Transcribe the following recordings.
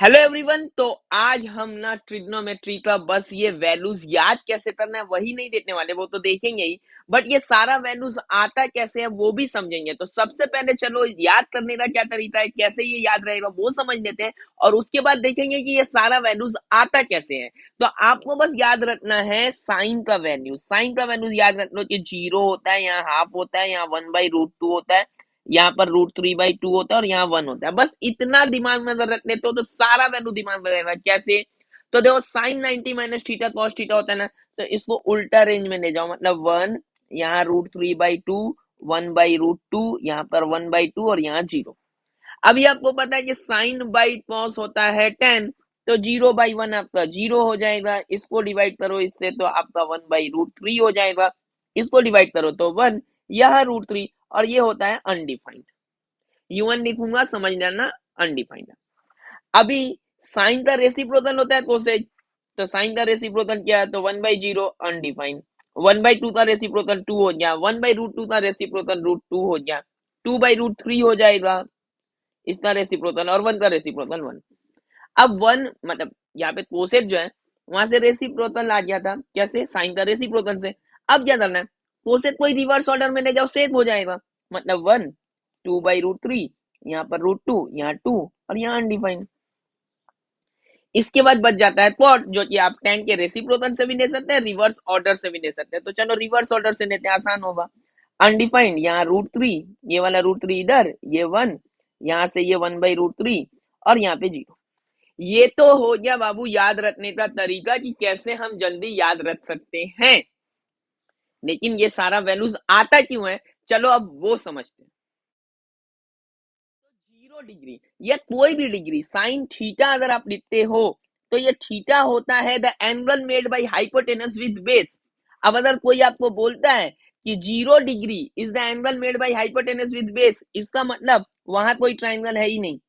Hello everyone. तो आज हम ना ट्रिग्नोमेट्री का बस ये वैल्यूज याद कैसे करना है वही नहीं देखने वाले, वो तो देखेंगे ही, बट ये सारा वैल्यूज आता कैसे है वो भी समझेंगे। तो सबसे पहले चलो याद करने का क्या तरीका है, कैसे ये याद रहेगा वो समझ लेते हैं, और उसके बाद देखेंगे कि ये सारा वैल्यूज आता कैसे है। तो आपको बस याद रखना है साइन का वैल्यू। साइन का वैल्यू याद रख लो कि 0 होता है, यहाँ हाफ होता है, यहाँ 1/√2 होता है, यहाँ पर √3/2 होता है और यहाँ 1 होता है। बस इतना दिमाग में अगर रख लेते हो तो सारा वैल्यू दिमाग में रहेगा। कैसे? तो देखो sine 90 minus theta cos theta होता है ना, तो इसको उल्टा रेंज में ले जाओ, मतलब 1, यहाँ √3/2, 1/√2, यहाँ पर 1/2 और यहाँ 0। अभी आपको पता है कि साइन बाई कॉस होता है 10, तो 0/1 आपका 0 हो जाएगा। इसको डिवाइड करो इससे तो आपका 1/√3 हो जाएगा। इसको डिवाइड करो तो 1, यह √3, और ये होता है अनडिफाइंड। U1 लिखूंगा, समझ लेना अनडिफाइंड। अभी साइन का रेसिप्रोकल होता है कोसेक, तो साइन का रेसिप्रोकल क्या है, तो 1/0 अनडिफाइंड। 1/2 का रेसिप्रोकल 2 हो गया, 1/√2 का रेसिप्रोकल √2 हो गया, 2/√3 हो जाएगा इसका रेसिप्रोकल, और 1 का रेसिप्रोकल 1। अब 1 मतलब यहाँ पे कोसेक जो है वहां से रेसिप्रोकल आ गया था, कैसे? साइन का रेसिप्रोकल से। अब क्या करना है, कोसेक को रिवर्स ऑर्डर में ले जाओ, सेक हो जाएगा, मतलब 1, 2/√3, यहाँ पर √2, यहाँ 2 और यहाँ अनडिफाइंड। इसके बाद बच जाता है क्वाड, जो कि आप tan के रेसिप्रोकल से भी ले सकते हैं, रिवर्स ऑर्डर से भी ले सकते हैं। तो चलो रिवर्स ऑर्डर से लेते हैं, आसान होगा। अनडिफाइंड यहाँ √3, ये वाला √3 इधर, ये 1, यहाँ से ये 1/√3 और यहाँ पे 0। ये तो हो गया बाबू याद रखने का तरीका कि कैसे हम जल्दी याद रख सकते हैं, लेकिन ये सारा वैल्यूज आता क्यों है, चलो अब वो समझते हैं। 0 डिग्री या कोई भी डिग्री साइन थीटा अगर आप लिखते हो तो ये थीटा होता है the angle made by hypotenuse with base. अब अगर कोई आपको बोलता है कि 0 degree is the angle made by hypotenuse with base, इसका मतलब वहां कोई ट्राइंगल है ही नहीं,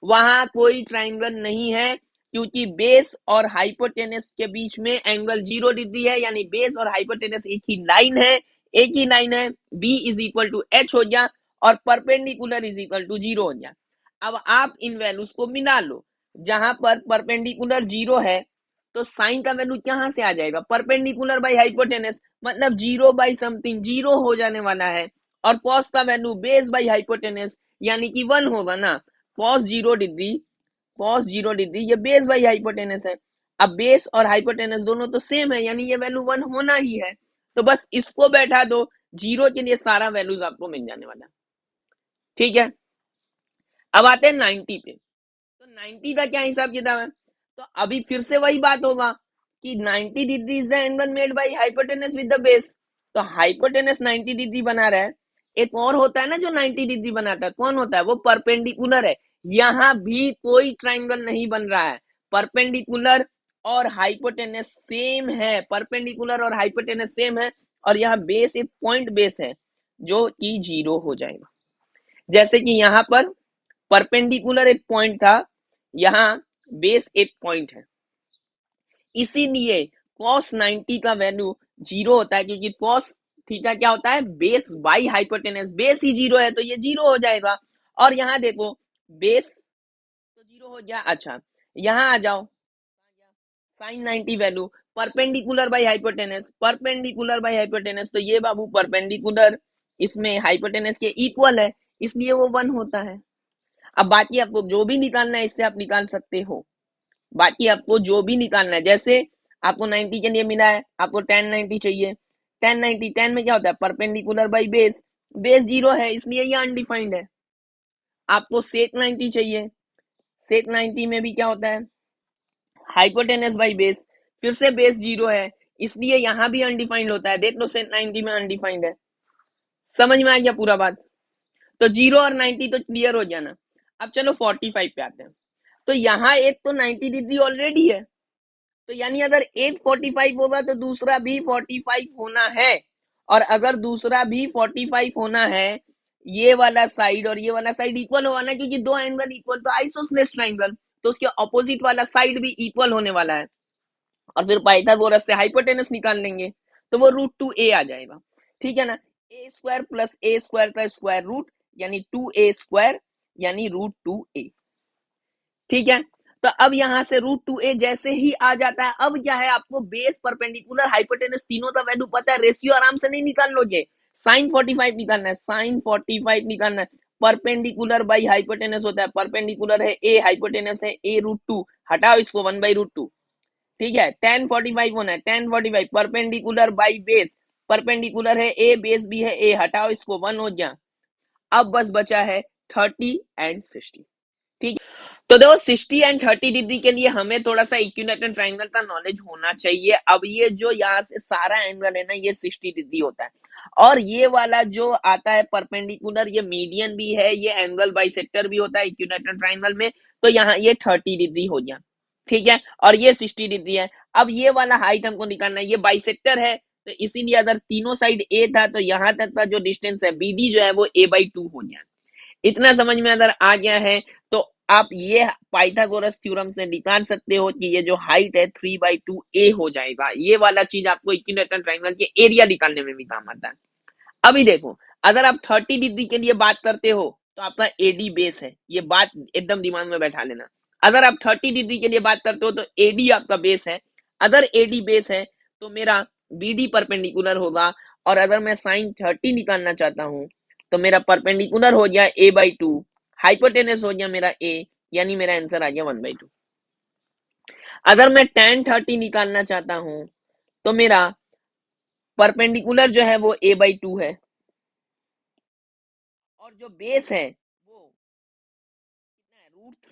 वहां कोई ट्राइंगल नहीं है, क्योंकि बेस और हाइपोटेनस के बीच में एंगल 0 डिग्री है, यानी बेस और हाइपोटेनस एक ही लाइन है, एक ही लाइन है। B is equal to H हो गया और परपेंडिकुलर इज इक्वल टू 0 हो गया। अब आप इन वैल्यूज को मिला लो, जहां पर परपेंडिकुलर 0 है तो साइन का वैल्यू कहां से आ जाएगा, परपेंडिकुलर बाई हाइपोटेनस, मतलब 0/समथिंग 0 हो जाने वाला है। और कॉस का वैल्यू बेस बाई हाइपोटेनस यानी कि 1 होगा ना। कॉस 0 डिग्री ये बेस बाई हाइपोटेनस है। अब बेस और हाइपोटेनस दोनों तो सेम है, यानी ये वैल्यू 1 होना ही है। तो बस इसको बैठा दो, 0 के लिए सारा वैल्यूज आपको मिल जाने वाला। ठीक है, अब आते हैं 90 पे। तो 90 का क्या हिसाब किताब है, तो अभी फिर से वही बात होगा कि 90 degree is the angle made by hypotenuse with the base. तो हाइपोटेनस 90 डिग्री बना रहा है, एक और होता है ना जो 90 डिग्री बनाता है, कौन होता है वो? परपेंडिकुलर है। यहां भी कोई ट्राइंगल नहीं बन रहा है, परपेंडिकुलर और हाइपोटेनस सेम है, परपेंडिकुलर और हाइपोटेनस सेम है, और यहाँ बेस एक पॉइंट बेस है जो कि 0 हो जाएगा। जैसे कि यहाँ पर परपेंडिकुलर एक पॉइंट था, यहाँ बेस एक पॉइंट है, इसीलिए cos 90 का वैल्यू 0 होता है, क्योंकि cos थीटा क्या होता है, बेस बाई हाइपोटेनस, बेस ही 0 है तो ये 0 हो जाएगा। और यहाँ देखो बेस तो 0 हो गया। अच्छा यहाँ आ जाओ, sine 90 value perpendicular by hypotenuse, perpendicular by hypotenuse, तो ये बाबू परपेंडिकुलर इसमें हाइपोटेनस के इक्वल है, इसलिए वो 1 होता है। अब बाकी आपको जो भी निकालना है इससे आप निकाल सकते हो, बाकी आपको जो भी निकालना है, जैसे आपको 90 के लिए मिला है, आपको tan 90 चाहिए। tan 90 tan में क्या होता है, परपेंडिकुलर बाई बेस, बेस 0 है इसलिए ये अनडिफाइंड है। आपको सेक 90 चाहिए, सेक 90 में भी क्या होता है, हाइपोटेनस बाई बेस, फिर से बेस 0 है इसलिए यहां भी अनडिफाइंड होता है। देख लो सेक 90 में अनडिफाइंड है। समझ में आ गया पूरा बात? तो 0 और 90 तो क्लियर हो गया ना। अब चलो 45 पे आते हैं। तो यहाँ एक तो 90 डिग्री ऑलरेडी है, तो यानी अगर एक 45 होगा तो दूसरा भी 45 होना है, और अगर दूसरा भी 45 होना है, ये वाला साइड और ये वाला साइड इक्वल होगा ना, क्योंकि दो एंगल इक्वल तो आइसोसेलेस ट्राइंगल, तो उसके ऑपोजिट वाला साइड भी इक्वल होने वाला है। और फिर पाइथागोरस से हाइपोटेनस निकाल लेंगे तो वो √2a आ जाएगा। ठीक है ना, a square plus a square का स्क्वायर रूट यानी 2a स्क्वायर यानी √2a। ठीक है, तो अब यहां से √2a जैसे ही आ जाता है, अब क्या है, आपको बेस, परपेंडिकुलर, हाइपोटेनस तीनों का वैल्यू पता है, रेशियो आराम से नहीं निकाल लोगे। sin 45 निकालना है, sin 45 निकालना है, परपेंडिकुलर बाई हाइपोटेनस होता है, परपेंडिकुलर है a, हाइपोटेनस है a√2, हटाओ इसको 1/√2, ठीक है। tan 45 होना है, tan 45 perpendicular by base, perpendicular है a, बेस भी है a, हटाओ इसको 1 हो गया। अब बस बचा है 30 एंड 60, ठीक। तो देखो 60 एंड 30 डिग्री के लिए हमें थोड़ा सा इक्विलैटरल ट्रायंगल का नॉलेज होना चाहिए। अब ये जो यहाँ से सारा एंगल है ना, ये 60 डिग्री होता है, और ये वाला जो आता है परपेंडिकुलर, ये मीडियन भी है, ये एंगल बाइसेक्टर भी होता है इक्विलैटरल ट्रायंगल में, तो यहाँ ये 30 डिग्री हो गया, ठीक है, और ये 60 डिग्री है। अब ये वाला हाइट हमको निकालना है, ये बाइसेक्टर है, तो इसीलिए अगर तीनों साइड ए था तो यहाँ तक का जो डिस्टेंस है BD जो है वो a/2 हो गया। इतना समझ में अगर आ गया है तो आप ये पाइथागोरस थ्योरम से निकाल सकते हो कि ये जो हाइट है 3/2a हो जाएगा। ये वाला चीज आपको इक्विलैटरल ट्रायंगल के एरिया निकालने में भी काम आता है। अभी देखो, अगर आप 30 डिग्री के लिए बात करते हो तो आपका AD बेस है, ये बात एकदम दिमाग में बैठा लेना। अगर आप 30 डिग्री के लिए बात करते हो तो AD आपका बेस है, अगर AD बेस है तो मेरा BD परपेंडिकुलर होगा, और अगर मैं sin 30 निकालना चाहता हूं तो मेरा परपेंडिकुलर हो गया a/2, हाइपोटेनस हो गया मेरा a, यानी मेरा आंसर आ गया 1/2। अगर मैं tan 30 निकालना चाहता हूं तो मेरा परपेंडिकुलर जो है वो a/2 है, और जो बेस है वो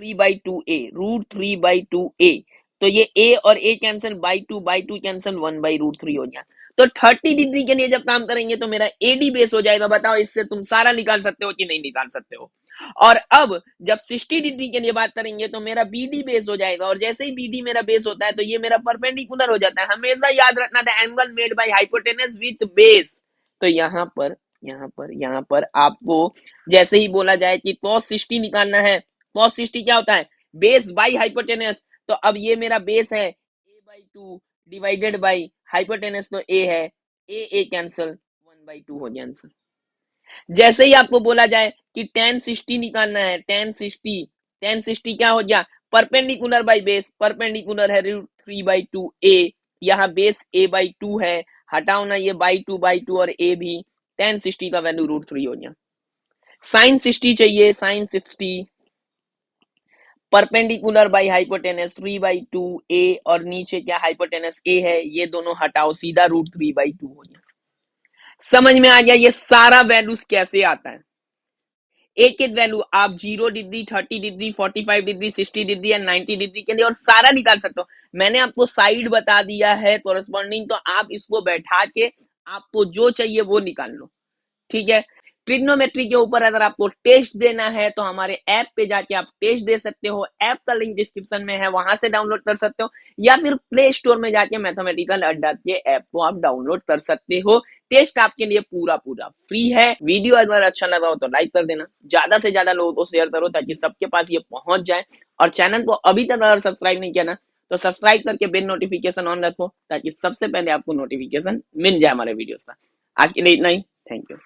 √3/2a, तो ये a और a cancel, by two cancel, 1/√3 हो गया। तो 30 डिग्री के लिए जब काम करेंगे तो मेरा AD बेस हो जाएगा। बताओ इससे तुम सारा निकाल सकते हो कि नहीं निकाल सकते हो। और अब जब 60 डिग्री के लिए बात करेंगे तो मेरा BD बेस हो जाएगा, और जैसे ही BD मेरा बेस होता है तो ये मेरा परपेंडिकुलर हो जाता है। हमेशा याद रखना था, angle made by hypotenuse with base. तो यहाँ पर आपको जैसे ही बोला जाए कि cos 60 निकालना है, cos 60 क्या होता है, बेस बाई हाइपोटेनस, तो अब ये मेरा बेस है a/2 डिवाइडेड बाई हाइपोटेनस, तो a है, a कैंसिल, 1/2 हो गया आंसर। जैसे ही आपको बोला जाए कि tan 60 निकालना है, tan 60 क्या हो गया, परपेंडिकुलर बाई बेस, परपेंडिकुलर है √3/2a, यहाँ बेस a/2 है, हटाओ ना ये बाई टू और a भी, tan 60 का वैल्यू √3 हो गया। sin 60 चाहिए, sin 60 perpendicular by hypotenuse 3/2a, और नीचे क्या हाइपोटेनस a है, ये दोनों हटाओ, सीधा √3/2 हो गया। समझ में आ गया ये सारा वैल्यूज कैसे आता है। एक एक वैल्यू आप 0 डिग्री, 30 डिग्री, 45 डिग्री, 60 डिग्री या 90 डिग्री के लिए और सारा निकाल सकते हो। मैंने आपको साइड बता दिया है कोरस्पॉन्डिंग, तो आप इसको बैठा के आपको जो चाहिए वो निकाल लो, ठीक है। ट्रिग्नोमेट्री के ऊपर अगर आपको टेस्ट देना है तो हमारे ऐप पे जाके आप टेस्ट दे सकते हो, ऐप का लिंक डिस्क्रिप्शन में है, वहां से डाउनलोड कर सकते हो, या फिर प्ले स्टोर में जाके मैथमेटिकल अड्डा के ऐप को आप डाउनलोड कर सकते हो। टेस्ट आपके लिए पूरा फ्री है। वीडियो अगर अच्छा लगा हो तो लाइक कर देना, ज्यादा से ज्यादा लोगों को शेयर करो ताकि सबके पास ये पहुंच जाए, और चैनल को अभी तक अगर सब्सक्राइब नहीं किया ना तो सब्सक्राइब करके बेल नोटिफिकेशन ऑन रखो ताकि सबसे पहले आपको नोटिफिकेशन मिल जाए हमारे वीडियोस का। आज के लिए इतना ही, थैंक यू।